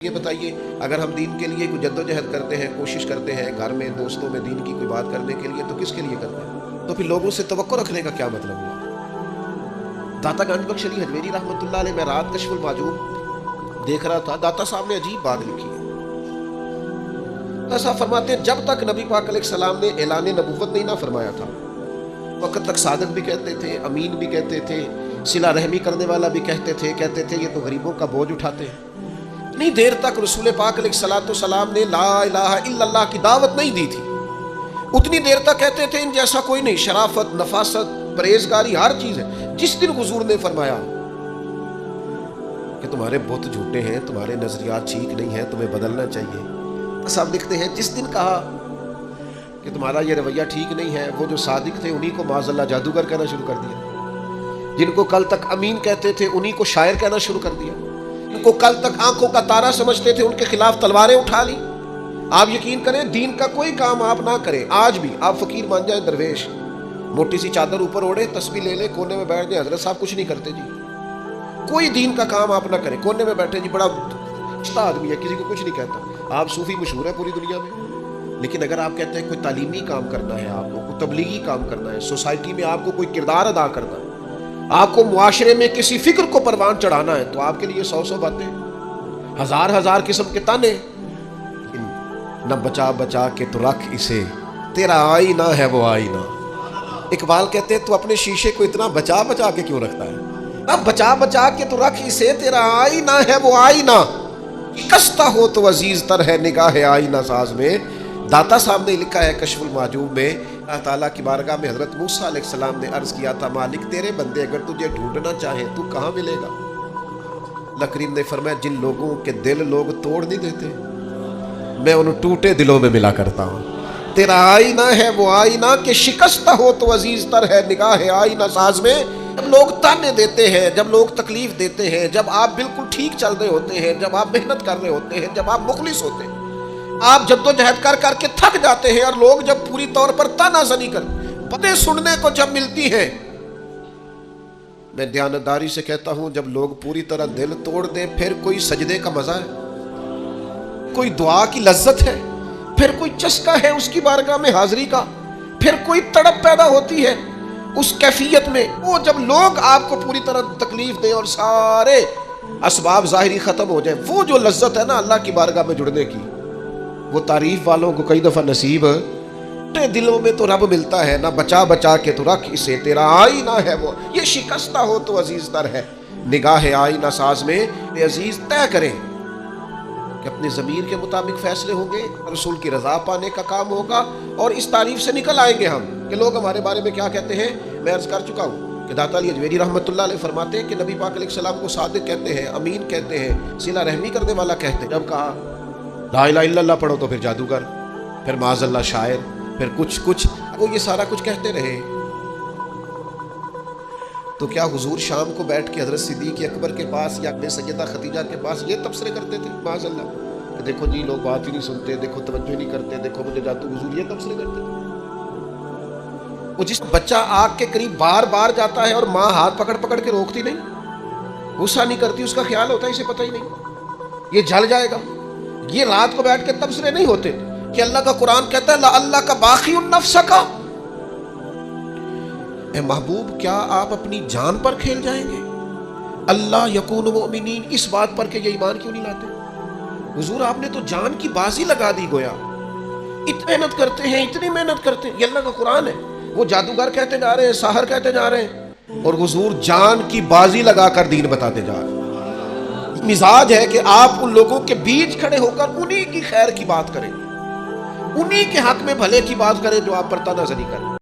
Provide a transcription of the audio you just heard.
یہ بتائیے، اگر ہم دین کے لیے کوئی جدوجہد کرتے ہیں، کوشش کرتے ہیں گھر میں دوستوں میں دین کی کوئی بات کرنے کے لیے، تو کس کے لیے کرتے ہیں؟ تو پھر لوگوں سے توقع رکھنے کا کیا مطلب ہوا؟ داتا گنج بخش علی حجویری رحمۃ اللہ علیہ، میں رات کشف المعجوب دیکھ رہا تھا، داتا صاحب نے عجیب بات لکھی ہے۔ داتا صاحب فرماتے ہیں جب تک نبی پاک علیہ السلام نے اعلان نبوت نہیں نہ فرمایا تھا، وقت تک صادق بھی کہتے تھے، امین بھی کہتے تھے، صلہ رحمی کرنے والا بھی کہتے تھے یہ تو غریبوں کا بوجھ اٹھاتے ہیں۔ اتنی دیر تک رسول پاک علیہ السلام نے لا الہ الا اللہ کی دعوت نہیں دی تھی، اتنی دیر تک کہتے تھے ان جیسا کوئی نہیں، شرافت، نفاست، پرہیزگاری ہر چیز ہے۔ جس دن حضور نے فرمایا کہ تمہارے بت جھوٹے ہیں، تمہارے نظریات ٹھیک نہیں ہیں، تمہیں بدلنا چاہیے، صاحب لکھتے ہیں جس دن کہا کہ تمہارا یہ رویہ ٹھیک نہیں ہے، وہ جو صادق تھے انہی کو معاذ اللہ جادوگر کہنا شروع کر دیا، جن کو کل تک امین کہتے تھے انہی کو شاعر کہنا شروع کر دیا، ان کو کل تک آنکھوں کا تارا سمجھتے تھے ان کے خلاف تلواریں اٹھا لی۔ آپ یقین کریں دین کا کوئی کام آپ نہ کریں، آج بھی آپ فقیر مان جائیں، درویش موٹی سی چادر اوپر اوڑے، تسبیح لے لے، کونے میں بیٹھ جائیں، حضرت صاحب کچھ نہیں کرتے جی، کوئی دین کا کام آپ نہ کریں، کونے میں بیٹھے جی، بڑا اچھا آدمی ہے، کسی کو کچھ نہیں کہتا، آپ صوفی مشہور ہے پوری دنیا میں۔ لیکن اگر آپ کہتے ہیں کوئی تعلیمی کام کرنا ہے، آپ کو کوئی تبلیغی کام کرنا ہے، سوسائٹی میں آپ کو کوئی کردار ادا کرنا ہے، آپ کو معاشرے میں کسی فکر کو پروان چڑھانا ہے، تو آپ کے لیے 100 باتیں، ہزار قسم کے تانے، نہ بچا بچا کے تو رکھ اسے، تیرا آئینہ ہے وہ آئینہ۔ اقبال کہتے ہیں تو اپنے شیشے کو اتنا بچا بچا کے کیوں رکھتا ہے؟ نہ بچا بچا کے تو رکھ اسے، تیرا آئینہ ہے وہ آئینہ، کستا ہو تو عزیز تر ہے نگاہ آئینہ ساز میں۔ داتا صاحب نے لکھا ہے کشف المعجوب میں، اللہ تعالیٰ کی بارگاہ میں حضرت موسیٰ علیہ السلام نے عرض کیا تھا مالک تیرے بندے اگر تجھے ڈھونڈنا چاہیں تو کہاں ملے گا؟ اللہ کریم نے فرمایا جن لوگوں کے دل لوگ توڑ نہیں دیتے میں ان ٹوٹے دلوں میں ملا کرتا ہوں۔ تیرا آئینہ ہے وہ آئینہ کہ شکستہ ہو تو عزیز تر ہے نگاہ آئینہ ساز میں۔ جب لوگ تانے دیتے ہیں، جب لوگ تکلیف دیتے ہیں، جب آپ بالکل ٹھیک چل رہے ہوتے ہیں، جب آپ محنت کر رہے ہوتے ہیں، جب آپ مخلص ہوتے ہیں، آپ جدوجہد کر کر کے تھک جاتے ہیں، اور لوگ جب پوری طور پر تانا زنی کرتے، باتیں سننے کو جب ملتی ہیں، میں دیانتداری سے کہتا ہوں جب لوگ پوری طرح دل توڑ دیں پھر کوئی سجدے کا مزہ ہے، کوئی دعا کی لذت ہے، پھر کوئی چسکا ہے اس کی بارگاہ میں حاضری کا، پھر کوئی تڑپ پیدا ہوتی ہے اس کیفیت میں۔ وہ جب لوگ آپ کو پوری طرح تکلیف دیں اور سارے اسباب ظاہری ختم ہو جائیں، وہ جو لذت ہے نا اللہ کی بارگاہ میں جڑنے کی، وہ تعریف والوں کو کئی دفعہ نصیب دلوں میں تو رب ملتا ہے۔ نہ بچا بچا کے تو رکھ اسے، تیرا آئینہ ہے وہ، یہ شکستہ ہو تو عزیز تر ہے نگاہ آئینہ ساز میں۔ عزیز طے کریں کہ اپنے ضمیر کے مطابق فیصلے ہوں گے، رسول کی رضا پانے کا کام ہوگا، اور اس تعریف سے نکل آئیں گے ہم کہ لوگ ہمارے بارے میں کیا کہتے ہیں۔ میں عرض کر چکا ہوں کہ داتا علی حجویری رحمۃ اللہ علیہ فرماتے ہیں کہ نبی پاک علیہ السلام کو صادق کہتے ہیں، امین کہتے ہیں، صلہ رحمی کرنے والا کہتے ہیں۔ جب کہا لا الہ الا اللہ پڑھو تو پھر جادوگر، پھر معاذ اللہ شاعر، پھر کچھ وہ یہ سارا کچھ کہتے رہے، تو کیا حضور شام کو بیٹھ کے حضرت صدیق اکبر کے پاس یا اپنے سیدہ خدیجہ کے پاس یہ تبصرے کرتے تھے معاذ اللہ کہ دیکھو جی لوگ بات ہی نہیں سنتے، دیکھو توجہ نہیں کرتے، دیکھو مجھے جاتو، حضور یہ تبصرے کرتے تھے؟ وہ جس بچہ آگ کے قریب بار بار جاتا ہے اور ماں ہاتھ پکڑ پکڑ کے روکتی نہیں، غصہ نہیں کرتی، اس کا خیال ہوتا ہے اسے پتہ ہی نہیں یہ جل جائے گا، یہ رات کو بیٹھ کے تبصرے نہیں ہوتے کہ اللہ کا قرآن کہتا ہے اللہ کا باقی النفس کا، اے محبوب کیا آپ اپنی جان پر کھیل جائیں گے؟ اللہ یکون مؤمنین، اس بات پر کہ یہ ایمان کیوں نہیں لاتے؟ حضور آپ نے تو جان کی بازی لگا دی گویا، اتنی محنت کرتے ہیں، اتنی محنت کرتے ہیں، یہ اللہ کا قرآن ہے، وہ جادوگر کہتے جا رہے ہیں، ساحر کہتے جا رہے ہیں، اور حضور جان کی بازی لگا کر دین بتاتے جا رہے ہیں۔ مزاج ہے کہ آپ ان لوگوں کے بیچ کھڑے ہو کر انہی کی خیر کی بات کریں، انہی کے حق میں بھلے کی بات کریں جو آپ پر تانا زنی کریں۔